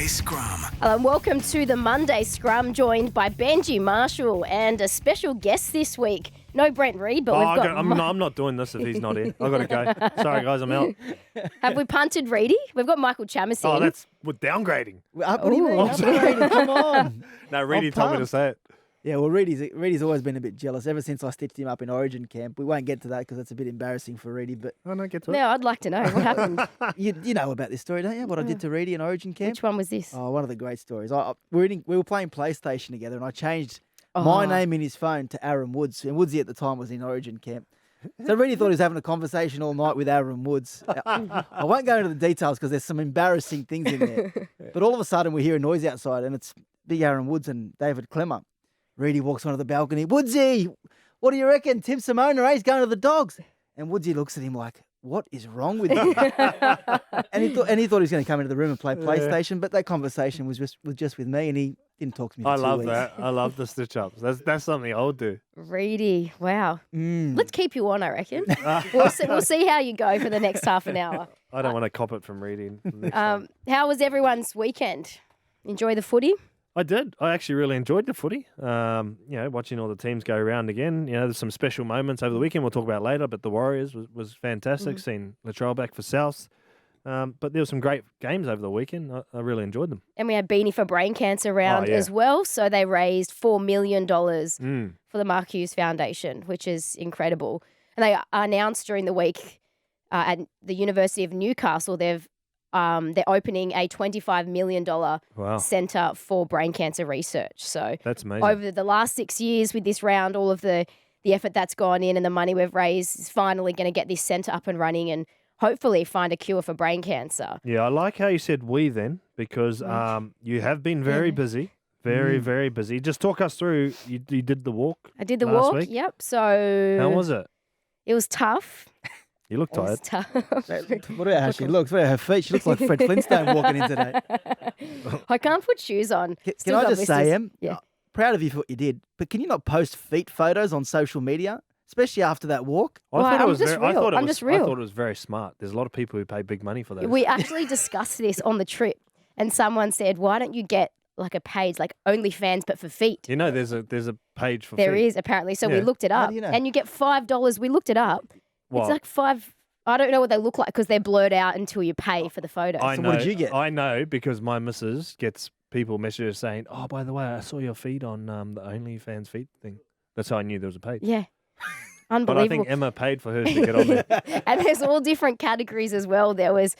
Monday Scrum. Hello and welcome to the Monday Scrum, joined by Beni Marshall and a special guest this week. No Brent Reid, but we've got... I'm not doing this if he's not here. I've got to go. Sorry, guys, I'm out. Have we punted Reedy? We've got Michael Chammas in. We're downgrading. What do you mean? Upgrading, come on. No, Reedy told me to say it. Yeah, well, Reedy's always been a bit jealous ever since I stitched him up in Origin camp. We won't get to that because that's a bit embarrassing for Reedy, but... I don't get to it. No, I'd like to know what happened. You know about this story, don't you? What I did to Reedy in Origin camp? Which one was this? Oh, one of the great stories. We were playing PlayStation together and I changed my name in his phone to Aaron Woods. And Woodsy at the time was in Origin camp. So Reedy thought he was having a conversation all night with Aaron Woods. I won't go into the details because there's some embarrassing things in there. But all of a sudden we hear a noise outside and it's big Aaron Woods and David Clemmer. Reedy walks onto the balcony. Woodsy, what do you reckon? Tim Simona, he's going to the Dogs. And Woodsy looks at him like, what is wrong with you? and he thought he was going to come into the room and play PlayStation, but that conversation was just with me and he didn't talk to me for 2 weeks. That. I love the stitch-ups. That's something I would do. Reedy, wow. Let's keep you on, I reckon. We'll see how you go for the next half an hour. I don't want to cop it from Reedy. How was everyone's weekend? Enjoy the footy? I did. I actually really enjoyed the footy. Watching all the teams go around again. There's some special moments over the weekend we'll talk about later, but the Warriors was fantastic. Seeing Latrell back for South. But there were some great games over the weekend. I really enjoyed them. And we had Beni for Brain Cancer round as well. So they raised $4 million for the Mark Hughes Foundation, which is incredible. And they announced during the week at the University of Newcastle, they're opening a $25 million centre for brain cancer research. So that's amazing. Over the last 6 years with this round, all of the effort that's gone in and the money we've raised is finally going to get this centre up and running and hopefully find a cure for brain cancer. Yeah, I like how you said we then because you have been very busy. Very busy. Just talk us through, you did the walk. I did the last walk, week. Yep. So how was it? It was tough. You look tired. It was tough. What about how she looks? What about her feet? She looks like Fred Flintstone walking in today. I can't put shoes on. Can I just say, Em? Yeah. Proud of you for what you did, but can you not post feet photos on social media, especially after that walk? I thought it was very smart. There's a lot of people who pay big money for those. We actually discussed this on the trip, and someone said, "Why don't you get like a page like OnlyFans but for feet?" There's a page for feet. There is apparently. So we looked it up, and you get $5. We looked it up. What? It's like $5. I don't know what they look like because they're blurred out until you pay for the photos. I So know. what did you get? I know because my missus gets people messages saying, "Oh, by the way, I saw your feed on the OnlyFans feed thing." That's how I knew there was a page. Yeah. But Unbelievable. I think Emma paid for hers to get on there. And there's all different categories as well. There was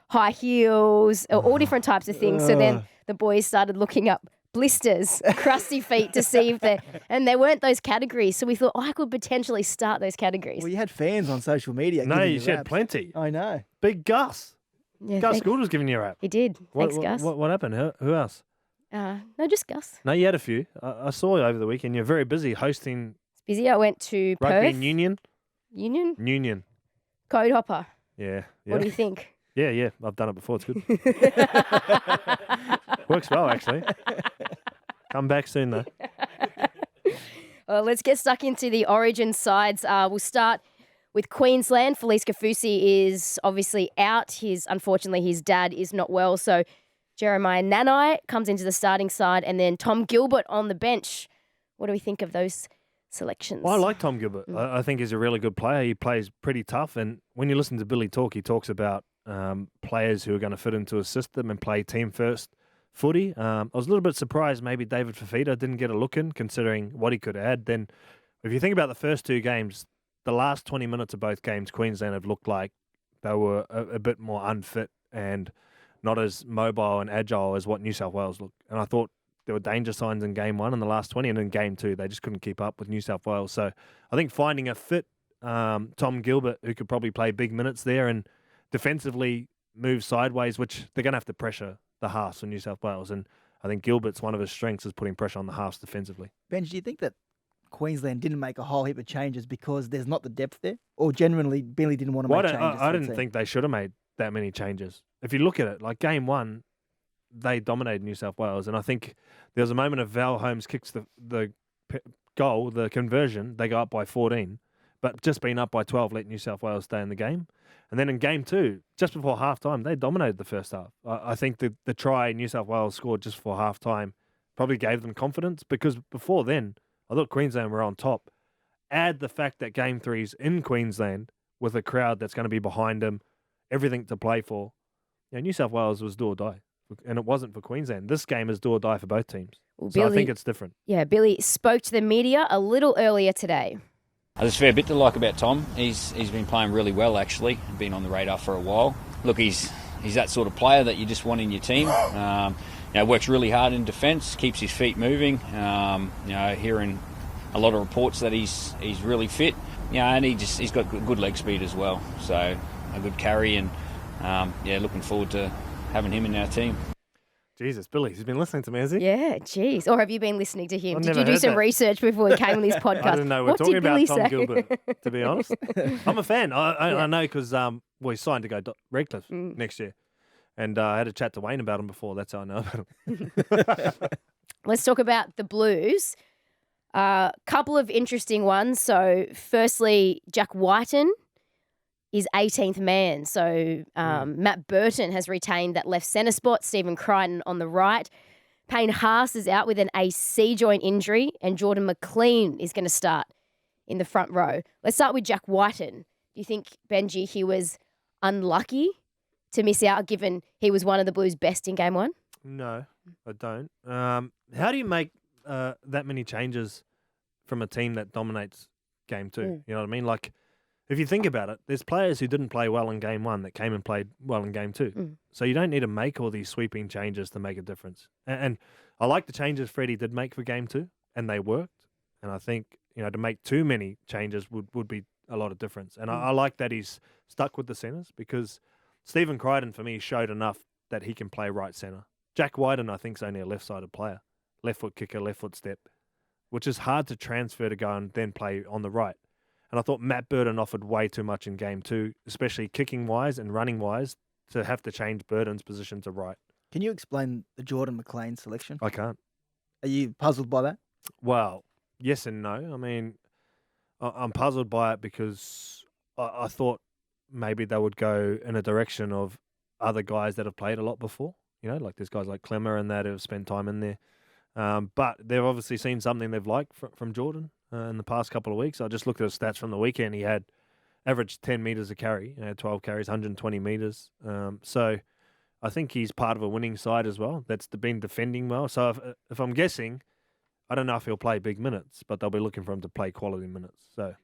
high heels, all different types of things. So then the boys started looking up blisters, crusty feet to see if and there weren't those categories. So we thought, I could potentially start those categories. Well, you had fans on social media. No, giving you raps. had plenty. I know. Big Gus. Yeah, Gus Gould was giving you a rap. He did. Thanks, Gus. What happened? Who else? No, just Gus. No, you had a few. I saw you over the weekend. You're very busy hosting It's busy. I went to Rugby Perth. Union. Union? Code Hopper. Yeah. What do you think? Yeah. I've done it before. It's good. Works well, actually. Come back soon, though. Well, let's get stuck into the Origin sides. We'll start with Queensland. Felice Kafusi is obviously out. Unfortunately, his dad is not well. So Jeremiah Nanai comes into the starting side and then Tom Gilbert on the bench. What do we think of those selections? Well, I like Tom Gilbert. I think he's a really good player. He plays pretty tough. And when you listen to Billy talk, he talks about players who are going to fit into a system and play team first footy. I was a little bit surprised maybe David Fifita didn't get a look in, considering what he could add. Then if you think about the first two games, the last 20 minutes of both games, Queensland have looked like they were a bit more unfit and not as mobile and agile as what New South Wales looked. And I thought there were danger signs in game one in the last 20, and in game two, they just couldn't keep up with New South Wales. So I think finding a fit Tom Gilbert who could probably play big minutes there and defensively move sideways, which they're going to have to pressure the halves for New South Wales. And I think Gilbert's one of his strengths is putting pressure on the halves defensively. Benj, do you think that Queensland didn't make a whole heap of changes because there's not the depth there? Or generally, Billy didn't want to make changes? I didn't think they should have made that many changes. If you look at it, like game one, they dominated New South Wales. And I think there was a moment of Val Holmes kicks the goal, the conversion, they go up by 14. But just being up by 12 let New South Wales stay in the game. And then in game 2, just before halftime, they dominated the first half. I think the try New South Wales scored just before halftime probably gave them confidence, because before then, I thought Queensland were on top. Add the fact that game 3's in Queensland with a crowd that's going to be behind them, everything to play for. New South Wales was do or die, and it wasn't for Queensland. This game is do or die for both teams. Well, so I think it's different. Yeah, Billy spoke to the media a little earlier today. There's a fair bit to like about Tom. He's been playing really well, actually, been on the radar for a while. Look, he's that sort of player that you just want in your team. Works really hard in defence, keeps his feet moving. Hearing a lot of reports that he's really fit. And he's got good leg speed as well. So a good carry, and looking forward to having him in our team. Jesus, Billy, he's been listening to me, has he? Yeah, geez. Or have you been listening to him? I've Did you never do heard some that. research before we came on this podcast? I didn't know we're What talking did about Billy Tom say? Gilbert, to be honest. I'm a fan. I know because he signed to go Redcliffe next year. And I had a chat to Wayne about him before. That's how I know about him. Let's talk about the Blues. Couple of interesting ones. So, firstly, Jack Whiten is 18th man. So, Matt Burton has retained that left centre spot. Stephen Crichton on the right. Payne Haas is out with an AC joint injury, and Jordan McLean is going to start in the front row. Let's start with Jack Whiten. Do you think, Benji, he was unlucky to miss out, given he was one of the Blues' best in game 1? No, I don't. How do you make that many changes from a team that dominates game 2? You know what I mean? Like, if you think about it, there's players who didn't play well in game 1 that came and played well in game 2. So you don't need to make all these sweeping changes to make a difference. And I like the changes Freddie did make for game 2, and they worked. And I think, to make too many changes would be a lot of difference. And I like that he's stuck with the centres, because Stephen Crichton, for me, showed enough that he can play right centre. Jack Whiten, I think, is only a left-sided player. Left foot kicker, left foot step, which is hard to transfer to go and then play on the right. And I thought Matt Burton offered way too much in game 2, especially kicking-wise and running-wise, to have to change Burton's position to right. Can you explain the Jordan McLean selection? I can't. Are you puzzled by that? Well, yes and no. I mean, I'm puzzled by it because I thought maybe they would go in a direction of other guys that have played a lot before. Like there's guys like Clemmer and that have spent time in there. But they've obviously seen something they've liked from Jordan in the past couple of weeks. I just looked at his stats from the weekend. He had averaged 10 metres a carry, 12 carries, 120 metres. So I think he's part of a winning side as well that's been defending well. So if I'm guessing, I don't know if he'll play big minutes, but they'll be looking for him to play quality minutes. So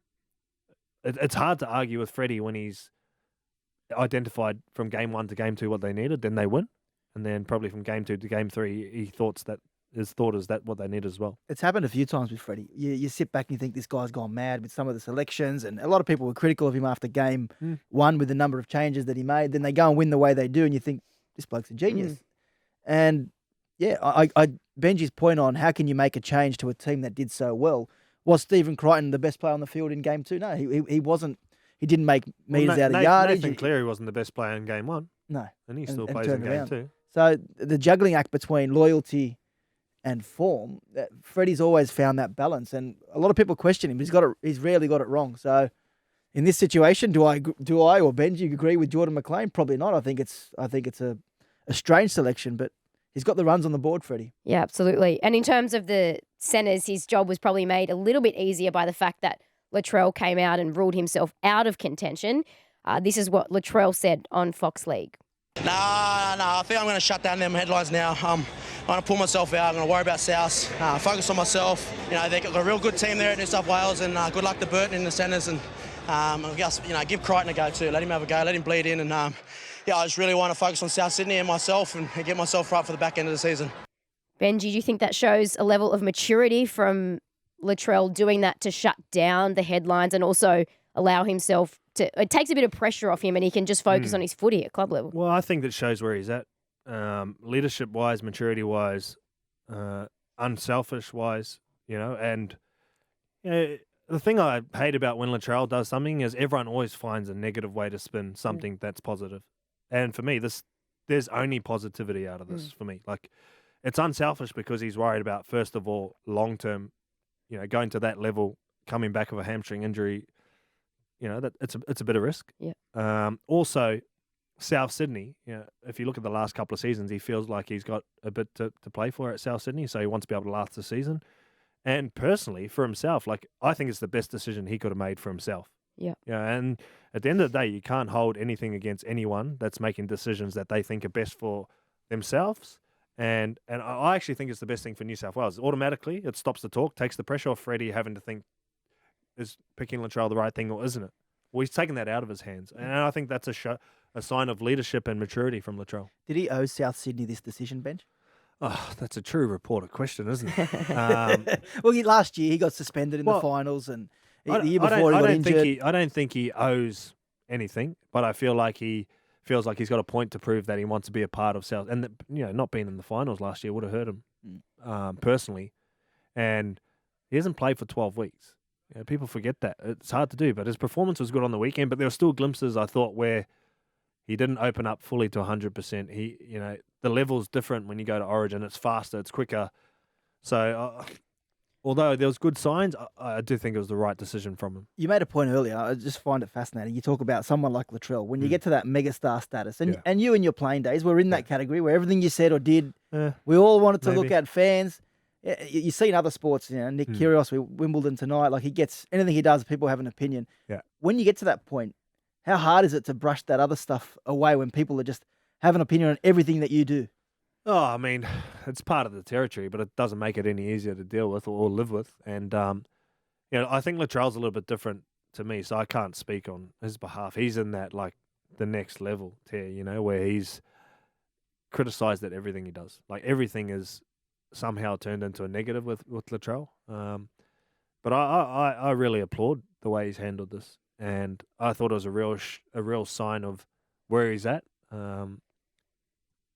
it's hard to argue with Freddie when he's identified from game 1 to game 2 what they needed, then they win. And then probably from game 2 to game 3, his thought is that what they need as well. It's happened a few times with Freddie. You sit back and you think this guy's gone mad with some of the selections, and a lot of people were critical of him after game 1 with the number of changes that he made. Then they go and win the way they do, and you think, this bloke's a genius. And yeah, Benji's point on how can you make a change to a team that did so well. Was Stephen Crichton the best player on the field in game 2? No, he wasn't. He didn't make meters out of yardage. Nathan Cleary wasn't the best player in game 1. No. And he still plays in game 2. So the juggling act between loyalty and form, Freddie's always found that balance. And a lot of people question him. He's rarely got it wrong. So in this situation, do I or Benji agree with Jordan McLean? Probably not. I think it's a strange selection, but he's got the runs on the board, Freddie. Yeah, absolutely. And in terms of the centres, his job was probably made a little bit easier by the fact that Latrell came out and ruled himself out of contention. This is what Latrell said on Fox League. No, I think I'm going to shut down them headlines now. I'm going to pull myself out. I'm going to worry about South, focus on myself. They've got a real good team there at New South Wales, and good luck to Burton in the centres. And give Crichton a go too. Let him have a go. Let him bleed in. And I just really want to focus on South Sydney and myself, and get myself right for the back end of the season. Benji, do you think that shows a level of maturity from Latrell doing that to shut down the headlines and also allow himself to? It takes a bit of pressure off him, and he can just focus on his footy at club level. Well, I think that shows where he's at, leadership-wise, maturity-wise, unselfish-wise, and the thing I hate about when Latrell does something is everyone always finds a negative way to spin something that's positive. And for me, there's only positivity out of this for me. Like, it's unselfish because he's worried about, first of all, long-term, going to that level, coming back of a hamstring injury, that it's a bit of risk. Yeah. Also, South Sydney, if you look at the last couple of seasons, he feels like he's got a bit to play for at South Sydney, so he wants to be able to last the season. And personally, for himself, I think it's the best decision he could have made for himself. Yeah. And at the end of the day, you can't hold anything against anyone that's making decisions that they think are best for themselves. And I actually think it's the best thing for New South Wales. Automatically, it stops the talk, takes the pressure off Freddie having to think, is picking Latrell the right thing or isn't it? Well, he's taken that out of his hands. And I think that's a sign of leadership and maturity from Latrell. Did he owe South Sydney this decision, Benj? Oh, that's a true reporter question, isn't it? Well, last year he got suspended in the finals, and the year before he got injured. I don't think he owes anything, but I feel like he feels like he's got a point to prove that he wants to be a part of South. And not being in the finals last year would have hurt him personally. And he hasn't played for 12 weeks. People forget that. It's hard to do, but his performance was good on the weekend. But there were still glimpses, I thought, where he didn't open up fully to 100%. The level's different when you go to Origin. It's faster, it's quicker. So, although there was good signs, I do think it was the right decision from him. You made a point earlier. I just find it fascinating. You talk about someone like Latrell. When you get to that megastar status, and you in your playing days were in that category where everything you said or did, we all wanted to look at fans. You see in other sports, Nick Kyrgios with Wimbledon tonight, he gets anything he does, people have an opinion. Yeah. When you get to that point, how hard is it to brush that other stuff away when people are just have an opinion on everything that you do? Oh, I mean, it's part of the territory, but it doesn't make it any easier to deal with or live with. And, I think Latrell's a little bit different to me, so I can't speak on his behalf. He's in that, the next level tier, where he's criticised at everything he does. Everything is somehow turned into a negative with Latrell. But I really applaud the way he's handled this. And I thought it was a real sign of where he's at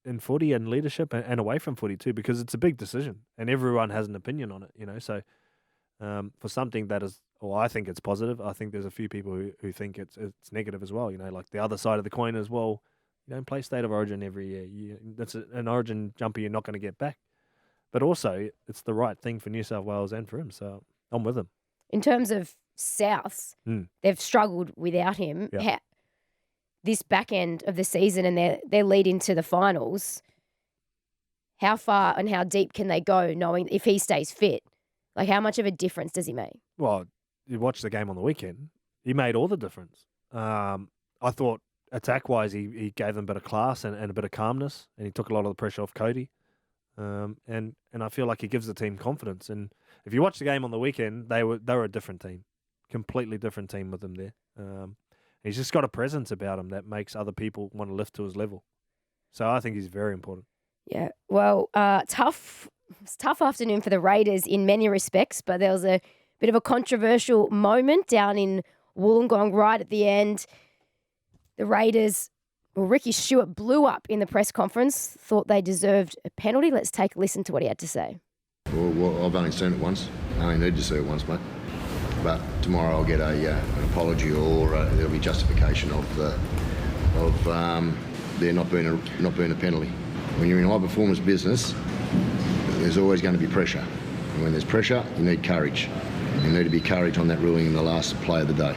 in footy and leadership and away from footy too, because it's a big decision and everyone has an opinion on it, So for something that is, I think it's positive. I think there's a few people who think it's negative as well. The other side of the coin as well. You don't play State of Origin every year. That's an Origin jumper you're not going to get back. But also, it's the right thing for New South Wales and for him. So I'm with him. In terms of Souths, they've struggled without him. Yeah. This back end of the season and their lead into the finals, how far and how deep can they go knowing if he stays fit? How much of a difference does he make? Well, you watched the game on the weekend. He made all the difference. I thought attack-wise, he gave them a bit of class and a bit of calmness, and he took a lot of the pressure off Cody. And I feel like he gives the team confidence. And if you watch the game on the weekend, they were a different team, completely different team with him there. He's just got a presence about him that makes other people want to lift to his level. So I think he's very important. Yeah, well, tough afternoon for the Raiders in many respects, but there was a bit of a controversial moment down in Wollongong right at the end. The Raiders, Ricky Stewart blew up in the press conference, thought they deserved a penalty. Let's take a listen to what he had to say. Well, I've only seen it once. I only need to see it once, mate. But tomorrow I'll get an apology or there'll be justification of there not being a penalty. When you're in high performance business, there's always going to be pressure. And when there's pressure, you need courage. You need to be courage on that ruling in the last play of the day.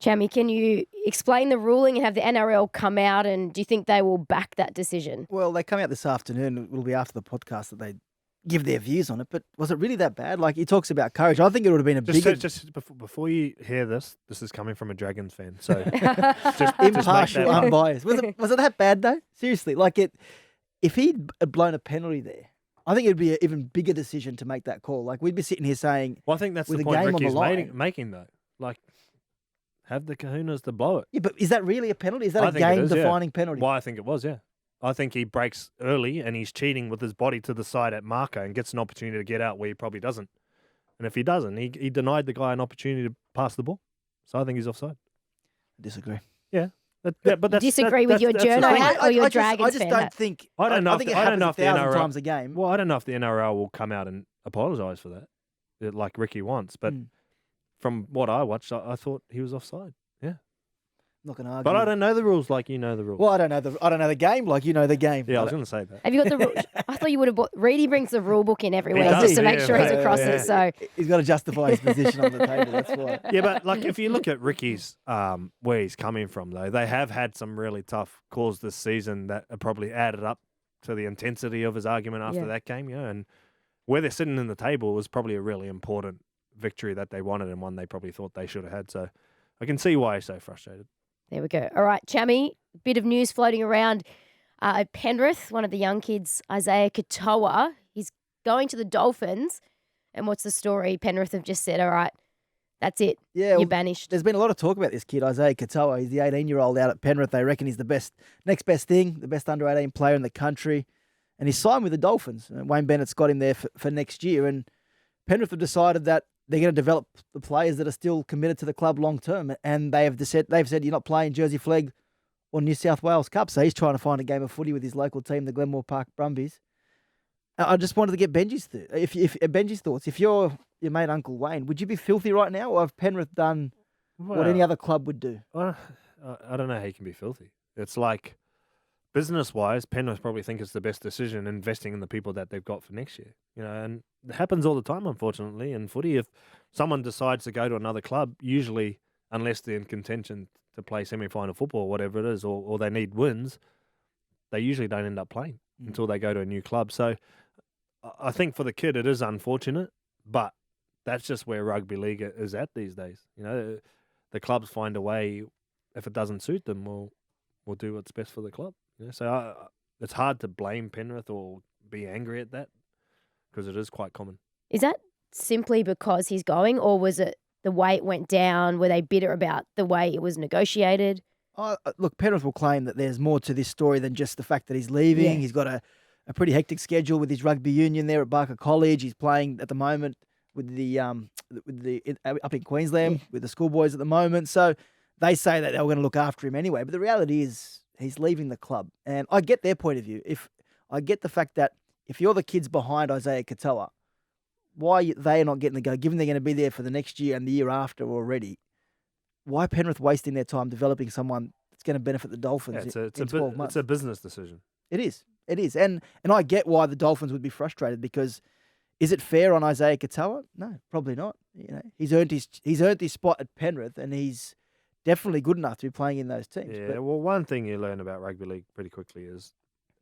Chammy, can you explain the ruling and have the NRL come out, and do you think they will back that decision? Well, they come out this afternoon. It will be after the podcast that they give their views on it. But was it really that bad? He talks about courage. I think it would have been bigger. Just before you hear this is coming from a Dragons fan. So just impartial, unbiased. Was it that bad though? Seriously, if he'd blown a penalty there, I think it'd be an even bigger decision to make that call. We'd be sitting here saying, well, I think that's the point Ricky's making though. Have the kahunas to blow it. Yeah, but is that really a penalty? Is that a game-defining penalty? Well, I think it was, yeah. I think he breaks early and he's cheating with his body to the side at marker and gets an opportunity to get out where he probably doesn't. And if he doesn't, he denied the guy an opportunity to pass the ball. So I think he's offside. I disagree. Yeah. But that's, disagree with your journo hat or your Dragons fan? I just don't think. I don't know. I think it happens 1,000 times a game. Well, I don't know if the NRL will come out and apologise for that, like Ricky wants. But from what I watched, I thought he was offside. Yeah. Not going to argue. But I don't know the rules like you know the rules. Well, I don't know the game like you know the game. Yeah, I was going to say that. Have you got the rule? I thought you would have bought. Reedy brings the rule book in every He week does, just to make yeah, sure he's mate, across yeah. it. So He's got to justify his position on the table. That's why. Yeah, but like if you look at Ricky's where he's coming from, though, they have had some really tough calls this season that have probably added up to the intensity of his argument after that game. And where they're sitting in the table was probably a really important victory that they wanted and one they probably thought they should have had. So I can see why he's so frustrated. there we go. All right, Chammy, bit of news floating around at Penrith. One of the young kids, Isaiah Katoa, he's going to the Dolphins. And what's the story? Penrith have just said, all right, that's it. Yeah, You're banished. There's been a lot of talk about this kid, Isaiah Katoa. He's the 18-year-old out at Penrith. They reckon he's the next best thing, the best under-18 player in the country. And he's signed with the Dolphins. Wayne Bennett's got him there for next year. And Penrith have decided that they're going to develop the players that are still committed to the club long term. And they've said you're not playing Jersey Flegg or New South Wales Cup. So he's trying to find a game of footy with his local team, the Glenmore Park Brumbies. I just wanted to get Benji's Benji's thoughts. If you're your mate Uncle Wayne, would you be filthy right now, or have Penrith done what any other club would do? I don't know how you can be filthy. It's like business-wise, Penrith probably think it's the best decision investing in the people that they've got for next year. And it happens all the time, unfortunately, in footy. If someone decides to go to another club, usually, unless they're in contention to play semi-final football or whatever it is, or they need wins, they usually don't end up playing until they go to a new club. So I think for the kid, it is unfortunate, but that's just where rugby league is at these days. The clubs find a way. If it doesn't suit them, we'll do what's best for the club. So it's hard to blame Penrith or be angry at that because it is quite common. Is that simply because he's going, or was it the way it went down? Were they bitter about the way it was negotiated? Look, Penrith will claim that there's more to this story than just the fact that he's leaving. Yeah. He's got a pretty hectic schedule with his rugby union there at Barker College. He's playing at the moment with the up in Queensland with the schoolboys at the moment. So they say that they were going to look after him anyway. But the reality is he's leaving the club, and I get their point of view. If I get the fact that if you're the kids behind Isaiah Katoa, why are they not getting the go? Given they're going to be there for the next year and the year after already, why Penrith wasting their time developing someone that's going to benefit the Dolphins in 12 months? It's a business decision. It is. And I get why the Dolphins would be frustrated, because is it fair on Isaiah Katoa? No, probably not. He's earned his spot at Penrith, and he's definitely good enough to be playing in those teams. Yeah, well, one thing you learn about rugby league pretty quickly is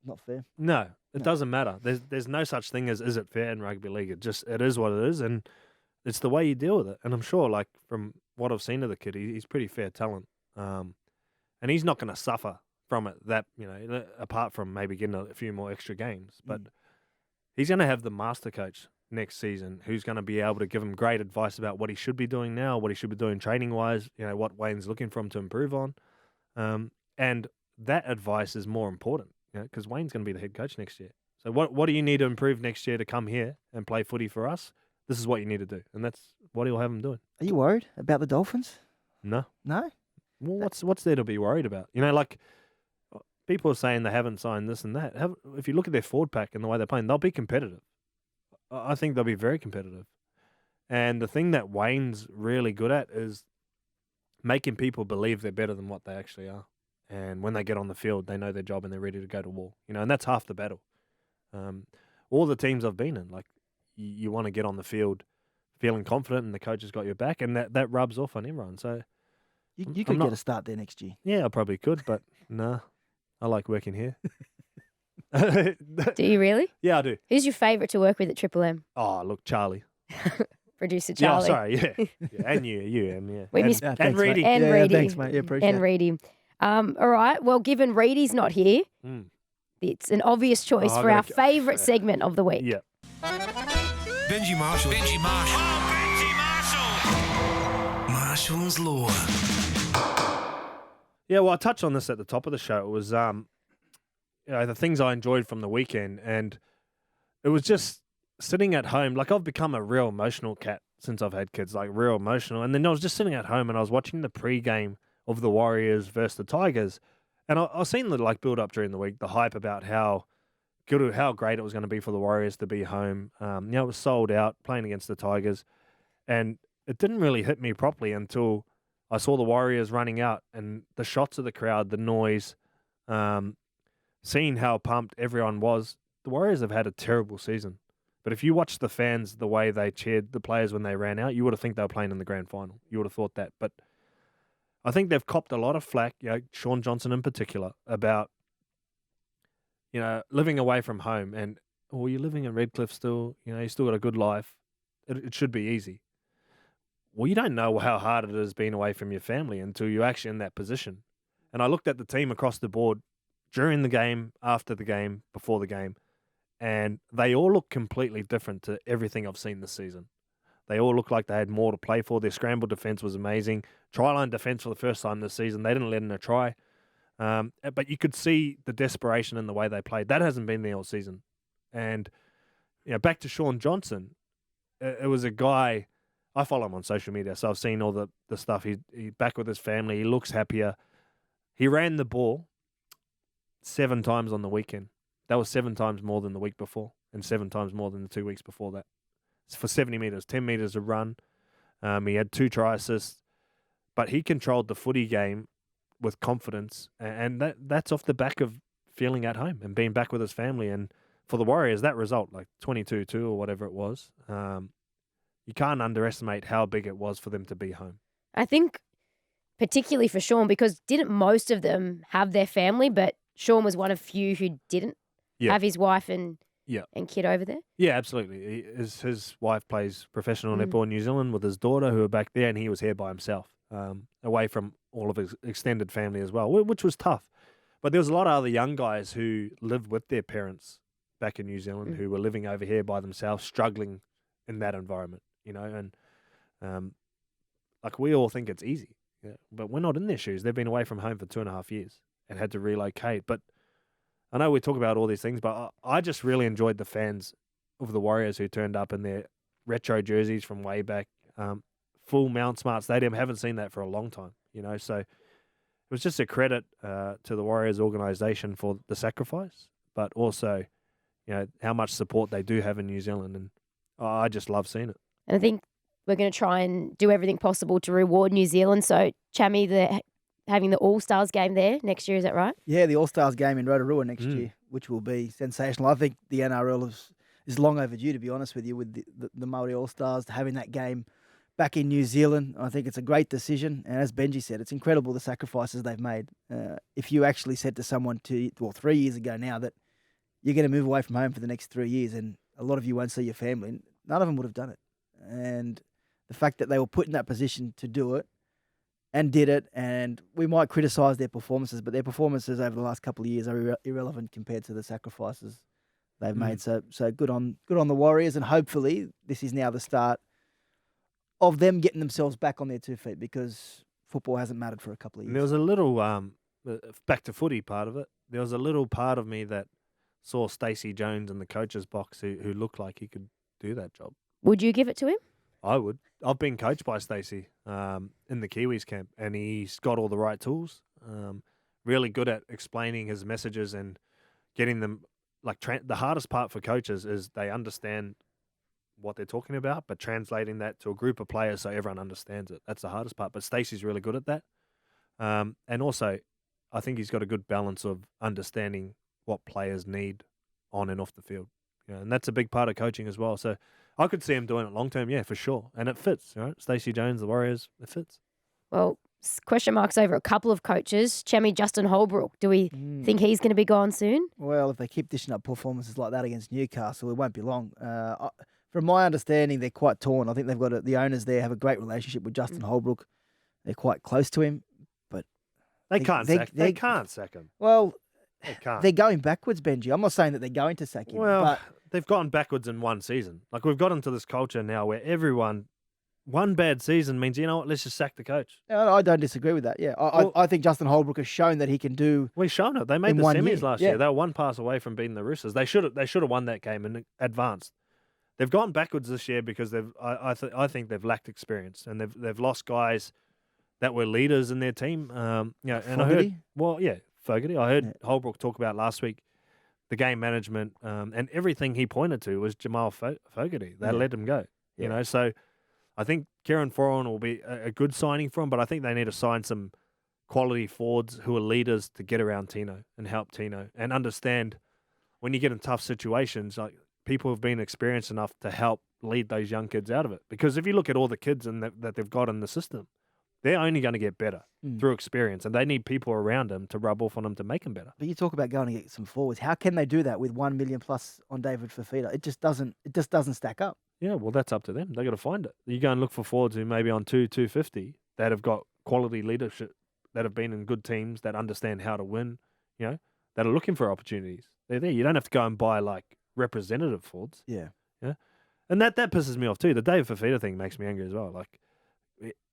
not fair. No, it doesn't matter. There's no such thing as is it fair in rugby league. It is what it is, and it's the way you deal with it. And I'm sure, like from what I've seen of the kid, he's pretty fair talent, and he's not going to suffer from it. That apart from maybe getting a few more extra games, but he's going to have the master coach next season who's going to be able to give him great advice about what he should be doing now, what he should be doing training wise. What Wayne's looking for him to improve on, and that advice is more important. Because Wayne's going to be the head coach next year. So what do you need to improve next year to come here and play footy for us? This is what you need to do. And that's what he'll have him doing. Are you worried about the Dolphins? No. No? Well, what's there to be worried about? Like people are saying they haven't signed this and that. If you look at their forward pack and the way they're playing, they'll be competitive. I think they'll be very competitive. And the thing that Wayne's really good at is making people believe they're better than what they actually are. And when they get on the field, they know their job and they're ready to go to war. And that's half the battle. All the teams I've been in, like you want to get on the field feeling confident and the coach has got your back, and that rubs off on everyone. So you could get a start there next year. Yeah, I probably could, but no, I like working here. Do you really? Yeah, I do. Who's your favourite to work with at Triple M? Oh, look, Charlie. Producer Charlie. Yeah, sorry, yeah. And you, yeah. We miss and Reedy. And Reedy. Thanks, mate. Yeah, appreciate it. And Reedy. All right. Well, given Reedy's not here, it's an obvious choice for our favourite segment of the week. Yeah. Beni Marshall. Marshall's Law. Yeah, well, I touched on this at the top of the show. It was the things I enjoyed from the weekend, and it was just sitting at home. Like, I've become a real emotional cat since I've had kids, like real emotional. And then I was just sitting at home and I was watching the pre-game of the Warriors versus the Tigers. And I seen the build up during the week, the hype about how great it was going to be for the Warriors to be home. It was sold out playing against the Tigers. And it didn't really hit me properly until I saw the Warriors running out and the shots of the crowd, the noise, seeing how pumped everyone was. The Warriors have had a terrible season. But if you watch the fans, the way they cheered the players when they ran out, you would have think they were playing in the grand final. You would have thought that. But I think they've copped a lot of flack, Sean Johnson in particular, about, living away from home. And, you're living in Redcliffe still, you still got a good life. It should be easy. Well, you don't know how hard it is being away from your family until you're actually in that position. And I looked at the team across the board during the game, after the game, before the game, and they all look completely different to everything I've seen this season. They all look like they had more to play for. Their scramble defence was amazing. Try-line defence for the first time this season. They didn't let in a try. But you could see the desperation in the way they played. That hasn't been there all season. And back to Sean Johnson, it was a guy, I follow him on social media, so I've seen all the stuff. He's back with his family. He looks happier. He ran the ball 7 times on the weekend. That was 7 times more than the week before and 7 times more than the 2 weeks before that. It's for 70 metres, 10 metres a run. He had 2 try assists. But he controlled the footy game with confidence. And that's off the back of feeling at home and being back with his family. And for the Warriors, that result, like 22-2 or whatever it was, you can't underestimate how big it was for them to be home. I think particularly for Sean, because didn't most of them have their family, but Sean was one of few who didn't have his wife and kid over there? Yeah, absolutely. His wife plays professional netball in New Zealand with his daughter who are back there, and he was here by himself, away from all of his extended family as well, which was tough. But there was a lot of other young guys who lived with their parents back in New Zealand who were living over here by themselves, struggling in that environment, and like we all think it's easy, but we're not in their shoes. They've been away from home for 2.5 years and had to relocate. But I know we talk about all these things, but I just really enjoyed the fans of the Warriors who turned up in their retro jerseys from way back, full Mount Smart Stadium. Haven't seen that for a long time, so it was just a credit to the Warriors organisation for the sacrifice, but also, how much support they do have in New Zealand. And I just love seeing it. And I think we're going to try and do everything possible to reward New Zealand. So, Chammy, they're having the All-Stars game there next year, is that right? Yeah, the All-Stars game in Rotorua next year, which will be sensational. I think the NRL is long overdue, to be honest with you, with the Māori All-Stars, having that game back in New Zealand. I think it's a great decision. And as Benji said, it's incredible the sacrifices they've made. If you actually said to someone 3 years ago now that you're going to move away from home for the next 3 years and a lot of you won't see your family, none of them would have done it. And the fact that they were put in that position to do it and did it, and we might criticise their performances, but their performances over the last couple of years are irrelevant compared to the sacrifices they've made. So good on the Warriors, and hopefully this is now the start of them getting themselves back on their 2 feet, because football hasn't mattered for a couple of years. And there was a little, back to footy part of it, there was a little part of me that saw Stacey Jones in the coach's box who looked like he could do that job. Would you give it to him? I would. I've been coached by Stacey in the Kiwis camp, and he's got all the right tools. Really good at explaining his messages and getting them. The hardest part for coaches is they understand what they're talking about, but translating that to a group of players so everyone understands it. That's the hardest part. But Stacey's really good at that. And also, I think he's got a good balance of understanding what players need on and off the field. And that's a big part of coaching as well. So I could see him doing it long term, yeah, for sure. And it fits, right? Stacey Jones, the Warriors, it fits. Well, question marks over a couple of coaches. Chammy, Justin Holbrook, do we think he's going to be gone soon? Well, if they keep dishing up performances like that against Newcastle, it won't be long. From my understanding, they're quite torn. I think they've got the owners there have a great relationship with Justin Holbrook. They're quite close to him, but they can't sack him. Well, they can't. They're going backwards, Benji. I'm not saying that they're going to sack him. Well, but they've gone backwards in one season. We've got into this culture now where one bad season means, let's just sack the coach. No, I don't disagree with that. Yeah, I think Justin Holbrook has shown that he can do. We've shown it. They made the semis last year. They were one pass away from beating the Roosters. They should have won that game and advanced. They've gone backwards this year because I think they've lacked experience, and they've lost guys that were leaders in their team. And Fogarty? Fogarty. I heard Holbrook talk about last week the game management, and everything he pointed to was Jamal Fogarty. They let him go. So I think Kieran Foran will be a good signing for him, but I think they need to sign some quality forwards who are leaders to get around Tino and help Tino and understand when you get in tough situations, like people have been experienced enough to help lead those young kids out of it. Because if you look at all the kids that they've got in the system, they're only going to get better through experience, and they need people around them to rub off on them to make them better. But you talk about going to get some forwards. How can they do that with 1 million plus on David Fifita? It just doesn't stack up. Yeah, well, that's up to them. They got to find it. You go and look for forwards who maybe on 250 that have got quality leadership, that have been in good teams, that understand how to win, that are looking for opportunities. They're there. You don't have to go and buy like representative forwards. Yeah. And that pisses me off too. The David Fifita thing makes me angry as well. Like,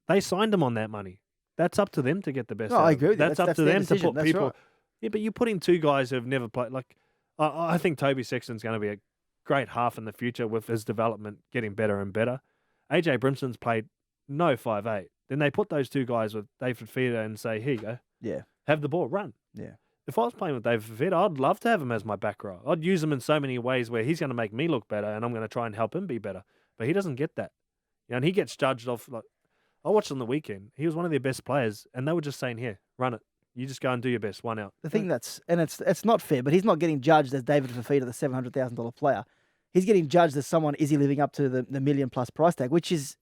they signed him on that money. That's up to them to get the best. No, I agree with you. That's up to them decision. to put That's people. right. Yeah, but you're putting two guys who have never played. Like, I think Toby Sexton's going to be a great half in the future with his development getting better and better. AJ Brimson's played no 5'8". Then they put those two guys with David Fifita and say, here you go. Yeah. Have the ball, run. Yeah. If I was playing with David Fifita, I'd love to have him as my back row. I'd use him in so many ways where he's going to make me look better and I'm going to try and help him be better. But he doesn't get that. And he gets judged off. Like, I watched on the weekend. He was one of their best players, and they were just saying, here, run it. You just go and do your best, one out. The thing it's not fair, but he's not getting judged as David Fifita, the $700,000 player. He's getting judged as someone, is he living up to the million plus price tag, which is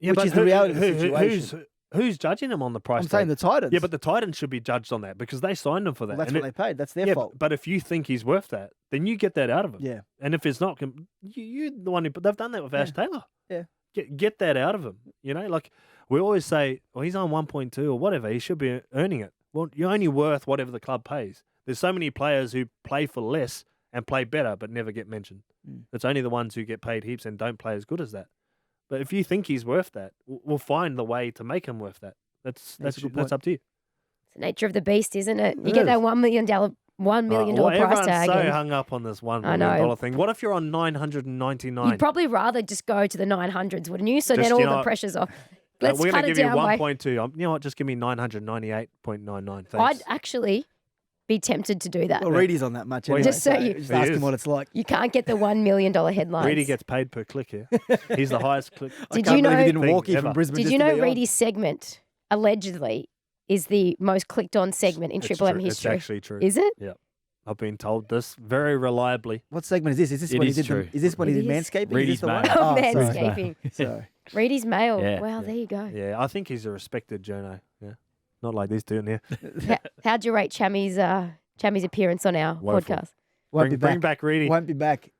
the reality of the situation. Who's judging him on the price tag? I'm saying the Titans. Yeah, but the Titans should be judged on that because they signed him for that. Well, that's what they paid. That's their fault. But if you think he's worth that, then you get that out of him. Yeah. And if it's not, you're the one who. But they've done that with Ash Taylor. Yeah. Get that out of him. Like we always say, well, he's on 1.2 or whatever. He should be earning it. Well, you're only worth whatever the club pays. There's so many players who play for less and play better but never get mentioned. It's only the ones who get paid heaps and don't play as good as that. But if you think he's worth that, we'll find the way to make him worth that. That's up to you. It's the nature of the beast, isn't it? You get that $1 million price tag. Everyone's so hung up on this $1 million thing. What if you're on 999? You'd probably rather just go to the 900s, wouldn't you? So then all the pressure's off. Let's we're cut going it to give down. you 1.2. You know what? Just give me 998.99. Thanks. I'd actually be tempted to do that. Well, Reedy's on that much anyway. Just so you just ask him what it's like. You can't get the $1 million headlines. Reedy gets paid per click here. He's the highest click. Did you know he didn't walk here from Brisbane? Did you know Reedy's segment allegedly is the most clicked on segment in Triple M history? It's actually true. Is it? Yeah. I've been told this very reliably. What segment is this? Is this when he did true. Is this when he did manscaping? Reedy's Mail. Manscaping. Sorry. Reedy's Mail. Yeah. Wow, there you go. Yeah, I think he's a respected journo. Yeah. Not like these two in here. How'd you rate Chammy's appearance on our podcast? Bring back Reedy. Won't be back.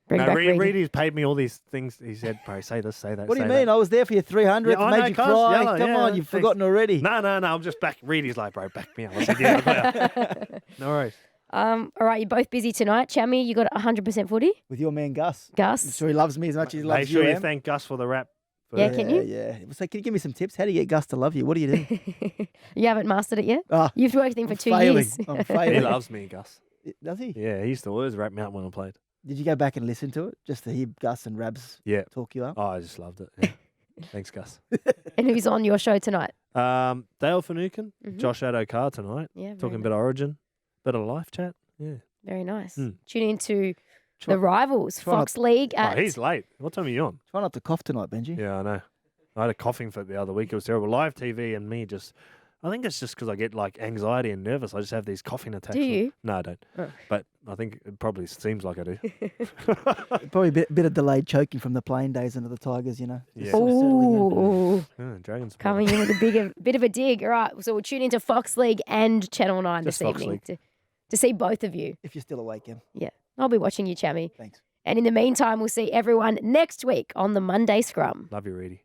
Reedy's paid me all these things. He said, bro, say this, say that. What do you mean? I was there for your 300th. Yeah, made you cry. Come on, you've forgotten already. No. I'm just back. Reedy's like, bro, back me up. I said, yeah, I got you. No worries. All right, you're both busy tonight. Chammy, you got 100% footy? With your man, Gus. Gus. I'm sure he loves me as much as he loves you. Make sure you Em. thank Gus for the rap. Yeah, can you? Yeah. So can you give me some tips? How do you get Gus to love you? What do you do? You haven't mastered it yet? Oh, You've worked with him for 2 failing. years. I'm failing. He loves me, Gus. Does he? Yeah, he used to always rap me up when I played. Did you go back and listen to it just to hear Gus and Rabs talk you up? Oh, I just loved it. Yeah. Thanks, Gus. And who's on your show tonight? Dale Finucane, Josh Adokar tonight. Yeah, talking a bit of Origin, bit of life chat. Yeah. Very nice. Tune into the Rivals, Fox not, League. He's late. What time are you on? Try not to cough tonight, Benji. Yeah, I know. I had a coughing fit the other week. It was terrible. Live TV and me just... I think it's just because I get like anxiety and nervous. I just have these coughing attacks. Do you? No, I don't. Oh. But I think it probably seems like I do. Probably a bit of delayed choking from the playing days under the Tigers, you know. Yeah. Ooh. Dragons. Coming in with a bit of a dig. All right, so we'll tune into Fox League and Channel 9 Just this Fox evening League. to see both of you. If you're still awake, Em. Yeah, I'll be watching you, Chammy. Thanks. And in the meantime, we'll see everyone next week on the Monday Scrum. Love you, Reedy.